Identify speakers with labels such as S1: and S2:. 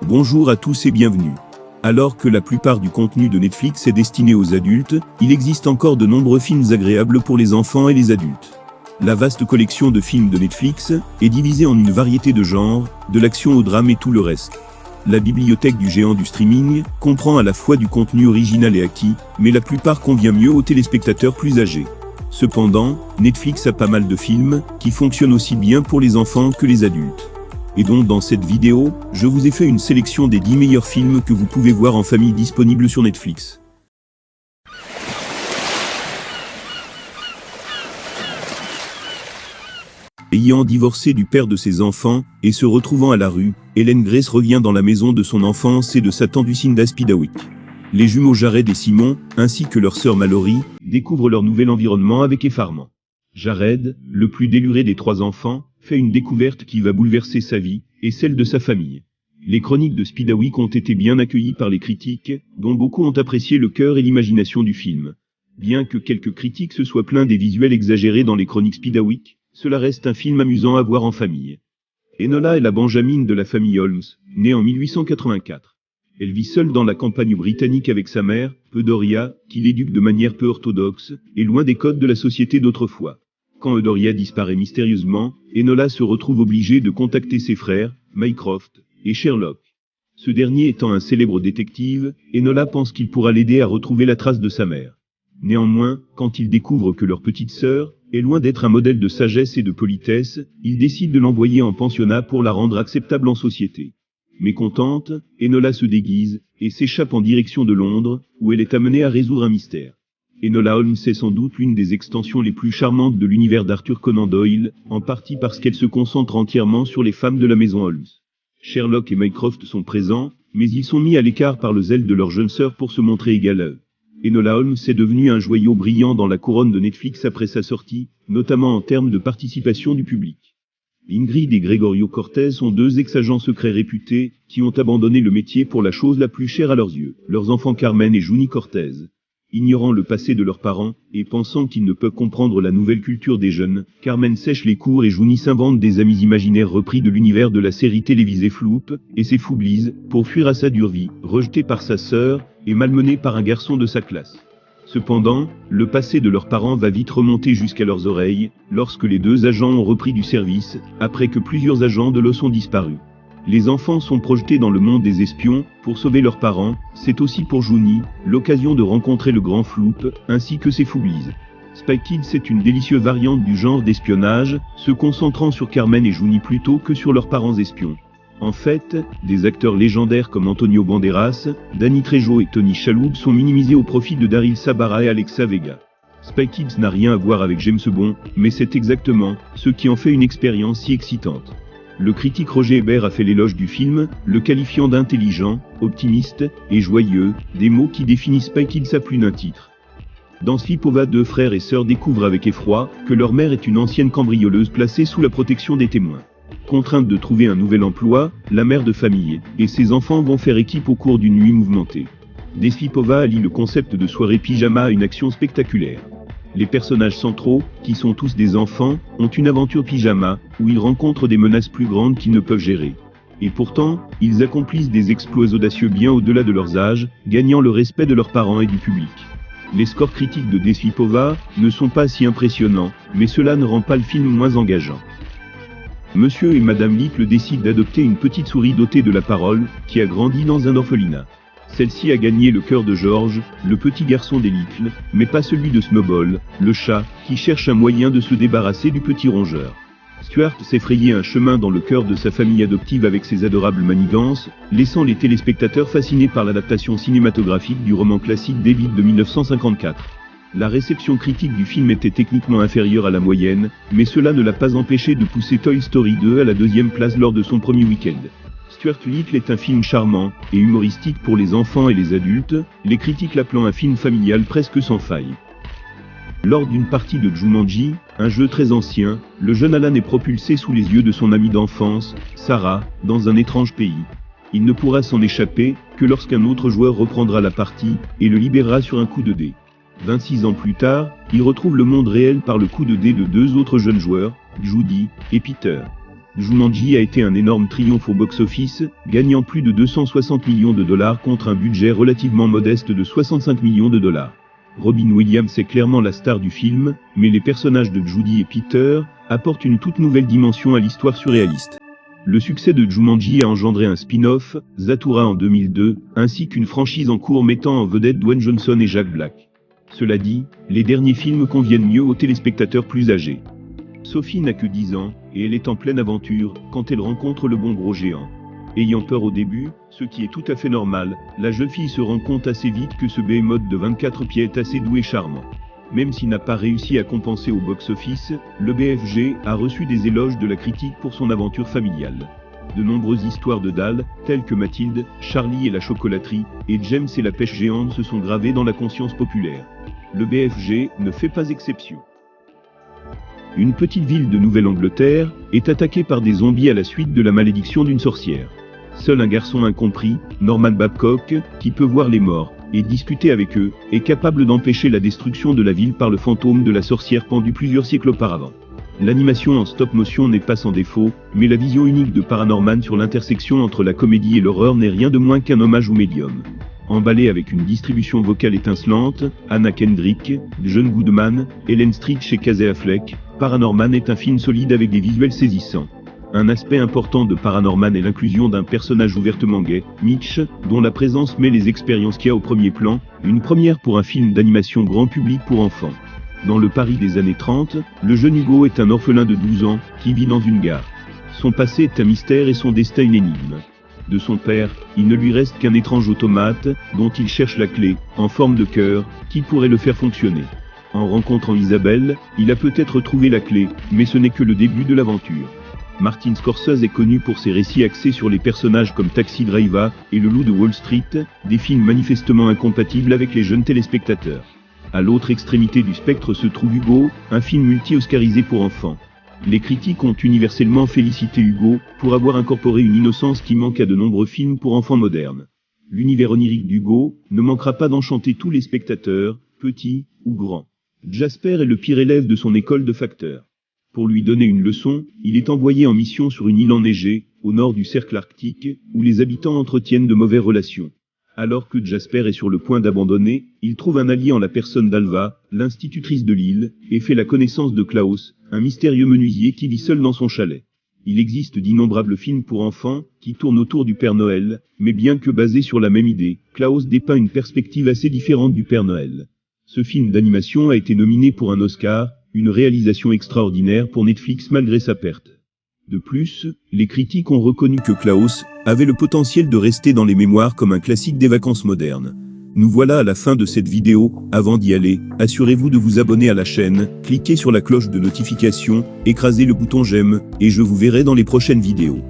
S1: Bonjour à tous et bienvenue. Alors que la plupart du contenu de Netflix est destiné aux adultes, il existe encore de nombreux films agréables pour les enfants et les adultes. La vaste collection de films de Netflix est divisée en une variété de genres, de l'action au drame et tout le reste. La bibliothèque du géant du streaming comprend à la fois du contenu original et acquis, mais la plupart convient mieux aux téléspectateurs plus âgés. Cependant, Netflix a pas mal de films qui fonctionnent aussi bien pour les enfants que les adultes. Et donc dans cette vidéo, je vous ai fait une sélection des 10 meilleurs films que vous pouvez voir en famille disponibles sur Netflix. Ayant divorcé du père de ses enfants, et se retrouvant à la rue, Ellen Grace revient dans la maison de son enfance et de sa tante Lucinda Spidawick. Les jumeaux Jared et Simon, ainsi que leur sœur Mallory, découvrent leur nouvel environnement avec effarement. Jared, le plus déluré des 3 enfants, fait une découverte qui va bouleverser sa vie, et celle de sa famille. Les chroniques de Spidawick ont été bien accueillies par les critiques, dont beaucoup ont apprécié le cœur et l'imagination du film. Bien que quelques critiques se soient plaints des visuels exagérés dans les chroniques Spidawick, cela reste un film amusant à voir en famille. Enola est la benjamine de la famille Holmes, née en 1884. Elle vit seule dans la campagne britannique avec sa mère, Eudoria, qui l'éduque de manière peu orthodoxe, et loin des codes de la société d'autrefois. Quand Eudoria disparaît mystérieusement, Enola se retrouve obligée de contacter ses frères, Mycroft et Sherlock. Ce dernier étant un célèbre détective, Enola pense qu'il pourra l'aider à retrouver la trace de sa mère. Néanmoins, quand il découvre que leur petite sœur est loin d'être un modèle de sagesse et de politesse, il décide de l'envoyer en pensionnat pour la rendre acceptable en société. Mécontente, Enola se déguise et s'échappe en direction de Londres, où elle est amenée à résoudre un mystère. Enola Holmes est sans doute l'une des extensions les plus charmantes de l'univers d'Arthur Conan Doyle, en partie parce qu'elle se concentre entièrement sur les femmes de la maison Holmes. Sherlock et Mycroft sont présents, mais ils sont mis à l'écart par le zèle de leur jeune sœur pour se montrer égal à eux. Enola Holmes est devenue un joyau brillant dans la couronne de Netflix après sa sortie, notamment en termes de participation du public. Ingrid et Gregorio Cortez sont 2 ex-agents secrets réputés, qui ont abandonné le métier pour la chose la plus chère à leurs yeux, leurs enfants Carmen et Juni Cortez. Ignorant le passé de leurs parents, et pensant qu'ils ne peuvent comprendre la nouvelle culture des jeunes, Carmen sèche les cours et Juni s'invente des amis imaginaires repris de l'univers de la série télévisée Floop, et s'effoublise, pour fuir à sa dure vie, rejetée par sa sœur, et malmenée par un garçon de sa classe. Cependant, le passé de leurs parents va vite remonter jusqu'à leurs oreilles, lorsque les 2 agents ont repris du service, après que plusieurs agents de l'os ont disparu. Les enfants sont projetés dans le monde des espions, pour sauver leurs parents, c'est aussi pour Juni, l'occasion de rencontrer le grand Floop, ainsi que ses foublises. Spy Kids est une délicieuse variante du genre d'espionnage, se concentrant sur Carmen et Juni plutôt que sur leurs parents espions. En fait, des acteurs légendaires comme Antonio Banderas, Danny Trejo et Tony Shalhoub sont minimisés au profit de Daryl Sabara et Alexa Vega. Spy Kids n'a rien à voir avec James Bond, mais c'est exactement ce qui en fait une expérience si excitante. Le critique Roger Ebert a fait l'éloge du film, le qualifiant d'intelligent, optimiste et joyeux, des mots qui définissent Spy Kids à plus d'un titre. Dans Svipova, 2 frères et sœurs découvrent avec effroi que leur mère est une ancienne cambrioleuse placée sous la protection des témoins. Contrainte de trouver un nouvel emploi, la mère de famille et ses enfants vont faire équipe au cours d'une nuit mouvementée. Svipova allie le concept de soirée pyjama à une action spectaculaire. Les personnages centraux, qui sont tous des enfants, ont une aventure pyjama, où ils rencontrent des menaces plus grandes qu'ils ne peuvent gérer. Et pourtant, ils accomplissent des exploits audacieux bien au-delà de leurs âges, gagnant le respect de leurs parents et du public. Les scores critiques de Svipova ne sont pas si impressionnants, mais cela ne rend pas le film moins engageant. Monsieur et Madame Little décident d'adopter une petite souris dotée de la parole, qui a grandi dans un orphelinat. Celle-ci a gagné le cœur de George, le petit garçon des Little, mais pas celui de Snowball, le chat, qui cherche un moyen de se débarrasser du petit rongeur. Stuart s'est frayé un chemin dans le cœur de sa famille adoptive avec ses adorables manigances, laissant les téléspectateurs fascinés par l'adaptation cinématographique du roman classique David de 1954. La réception critique du film était techniquement inférieure à la moyenne, mais cela ne l'a pas empêché de pousser Toy Story 2 à la 2e place lors de son premier week-end. Stuart Little est un film charmant et humoristique pour les enfants et les adultes, les critiques l'appelant un film familial presque sans faille. Lors d'une partie de Jumanji, un jeu très ancien, le jeune Alan est propulsé sous les yeux de son amie d'enfance, Sarah, dans un étrange pays. Il ne pourra s'en échapper que lorsqu'un autre joueur reprendra la partie et le libérera sur un coup de dé. 26 ans plus tard, il retrouve le monde réel par le coup de dé de 2 autres jeunes joueurs, Judy et Peter. Jumanji a été un énorme triomphe au box-office, gagnant plus de 260 millions de dollars contre un budget relativement modeste de 65 millions de dollars. Robin Williams est clairement la star du film, mais les personnages de Judy et Peter apportent une toute nouvelle dimension à l'histoire surréaliste. Le succès de Jumanji a engendré un spin-off, Zathura en 2002, ainsi qu'une franchise en cours mettant en vedette Dwayne Johnson et Jack Black. Cela dit, les derniers films conviennent mieux aux téléspectateurs plus âgés. Sophie n'a que 10 ans, et elle est en pleine aventure quand elle rencontre le bon gros géant. Ayant peur au début, ce qui est tout à fait normal, la jeune fille se rend compte assez vite que ce behemoth de 24 pieds est assez doux et charmant. Même s'il n'a pas réussi à compenser au box-office, le BFG a reçu des éloges de la critique pour son aventure familiale. De nombreuses histoires de Dahl, telles que Mathilde, Charlie et la chocolaterie, et James et la pêche géante se sont gravées dans la conscience populaire. Le BFG ne fait pas exception. Une petite ville de Nouvelle-Angleterre est attaquée par des zombies à la suite de la malédiction d'une sorcière. Seul un garçon incompris, Norman Babcock, qui peut voir les morts et discuter avec eux, est capable d'empêcher la destruction de la ville par le fantôme de la sorcière pendue plusieurs siècles auparavant. L'animation en stop-motion n'est pas sans défaut, mais la vision unique de Paranorman sur l'intersection entre la comédie et l'horreur n'est rien de moins qu'un hommage au médium. Emballé avec une distribution vocale étincelante, Anna Kendrick, John Goodman, Ellen Stritch et Casey Affleck, Paranorman est un film solide avec des visuels saisissants. Un aspect important de Paranorman est l'inclusion d'un personnage ouvertement gay, Mitch, dont la présence met les expériences qu'il y a au premier plan, une première pour un film d'animation grand public pour enfants. Dans le Paris des années 30, le jeune Hugo est un orphelin de 12 ans, qui vit dans une gare. Son passé est un mystère et son destin une énigme. De son père, il ne lui reste qu'un étrange automate, dont il cherche la clé, en forme de cœur, qui pourrait le faire fonctionner. En rencontrant Isabelle, il a peut-être trouvé la clé, mais ce n'est que le début de l'aventure. Martin Scorsese est connu pour ses récits axés sur les personnages comme Taxi Driver et Le Loup de Wall Street, des films manifestement incompatibles avec les jeunes téléspectateurs. À l'autre extrémité du spectre se trouve Hugo, un film multi-oscarisé pour enfants. Les critiques ont universellement félicité Hugo pour avoir incorporé une innocence qui manque à de nombreux films pour enfants modernes. L'univers onirique d'Hugo ne manquera pas d'enchanter tous les spectateurs, petits ou grands. Jasper est le pire élève de son école de facteurs. Pour lui donner une leçon, il est envoyé en mission sur une île enneigée, au nord du cercle arctique, où les habitants entretiennent de mauvaises relations. Alors que Jasper est sur le point d'abandonner, il trouve un allié en la personne d'Alva, l'institutrice de l'île, et fait la connaissance de Klaus, un mystérieux menuisier qui vit seul dans son chalet. Il existe d'innombrables films pour enfants, qui tournent autour du Père Noël, mais bien que basés sur la même idée, Klaus dépeint une perspective assez différente du Père Noël. Ce film d'animation a été nominé pour un Oscar, une réalisation extraordinaire pour Netflix malgré sa perte. De plus, les critiques ont reconnu que Klaus avait le potentiel de rester dans les mémoires comme un classique des vacances modernes. Nous voilà à la fin de cette vidéo. Avant d'y aller, assurez-vous de vous abonner à la chaîne, cliquez sur la cloche de notification, écrasez le bouton j'aime, et je vous verrai dans les prochaines vidéos.